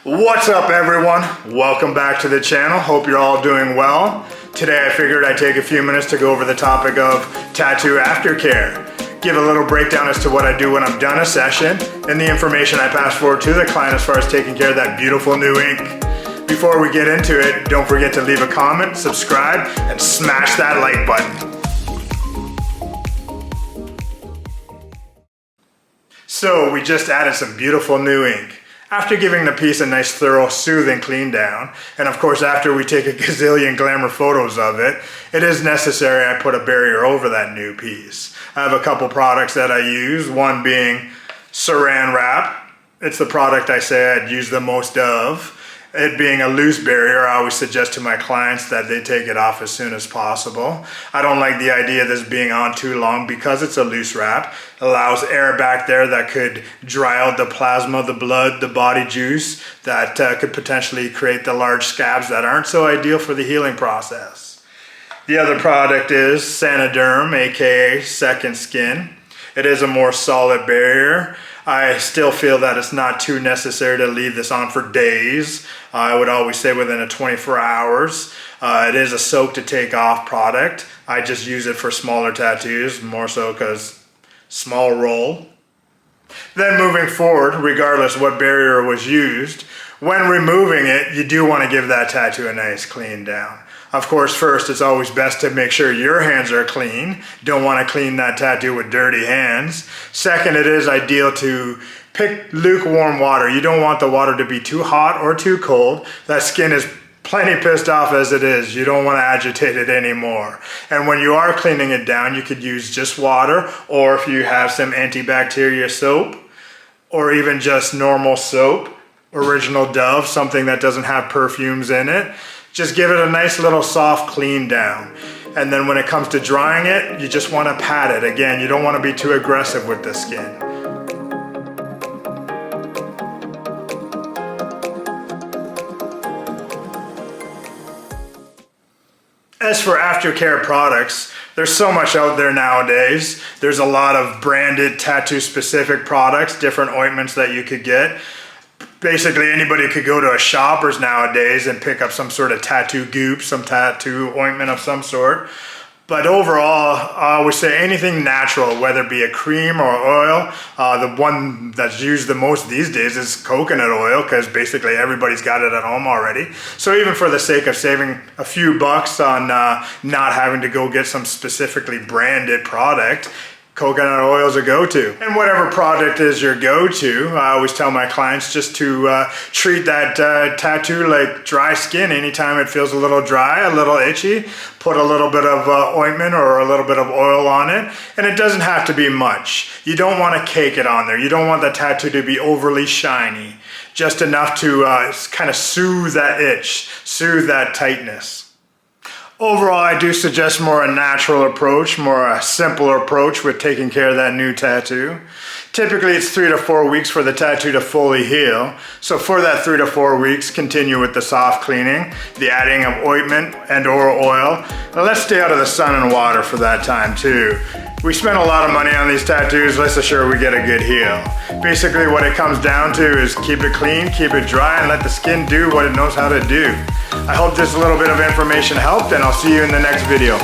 What's up everyone? Welcome back to the channel. Hope you're all doing well. Today I figured I'd take a few minutes to go over the topic of tattoo aftercare. Give a little breakdown as to what I do when I'm done a session and the information I pass forward to the client as far as taking care of that beautiful new ink. Before we get into it, don't forget to leave a comment, subscribe, and smash that like button. So we just added some beautiful new ink. After giving the piece a nice thorough soothing clean down, and of course after we take a gazillion glamour photos of it, it is necessary I put a barrier over that new piece. I have a couple products that I use, one being Saran Wrap. It's the product I say I'd use the most of. It being a loose barrier, I always suggest to my clients that they take it off as soon as possible. I don't like the idea of this being on too long because it's a loose wrap. It allows air back there that could dry out the plasma, the blood, the body juice that could potentially create the large scabs that aren't so ideal for the healing process. The other product is Saniderm, aka Second Skin. It is a more solid barrier. I still feel that it's not too necessary to leave this on for days. I would always say within 24 hours. It is a soak to take off product. I just use it for smaller tattoos, more so because small roll. Then moving forward, regardless what barrier was used, when removing it, you do want to give that tattoo a nice clean down. Of course, first, it's always best to make sure your hands are clean. Don't want to clean that tattoo with dirty hands. Second, it is ideal to pick lukewarm water. You don't want the water to be too hot or too cold. That skin is plenty pissed off as it is. You don't want to agitate it anymore. And when you are cleaning it down, you could use just water, or if you have some antibacterial soap, or even just normal soap, original Dove, something that doesn't have perfumes in it. Just give it a nice little soft clean down. And then when it comes to drying it, you just want to pat it. Again, you don't want to be too aggressive with the skin. As for aftercare products, there's so much out there nowadays. There's a lot of branded tattoo specific products, different ointments that you could get. Basically, anybody could go to a Shoppers nowadays and pick up some sort of tattoo goop, some tattoo ointment of some sort. But overall, I always say anything natural, whether it be a cream or oil. The one that's used the most these days is coconut oil, because basically everybody's got it at home already. So even for the sake of saving a few bucks on not having to go get some specifically branded product, coconut oil is a go-to. And whatever product is your go-to, I always tell my clients just to treat that tattoo like dry skin. Anytime it feels a little dry, a little itchy, put a little bit of ointment or a little bit of oil on it. And it doesn't have to be much. You don't want to cake it on there. You don't want the tattoo to be overly shiny. Just enough to kind of soothe that itch, soothe that tightness. Overall, I do suggest more a natural approach, more a simpler approach with taking care of that new tattoo. Typically, it's 3 to 4 weeks for the tattoo to fully heal. So for that 3 to 4 weeks, continue with the soft cleaning, the adding of ointment and or oil. Now let's stay out of the sun and water for that time too. We spend a lot of money on these tattoos, let's assure we get a good heal. Basically what it comes down to is keep it clean, keep it dry, and let the skin do what it knows how to do. I hope this little bit of information helped, and I'll see you in the next video.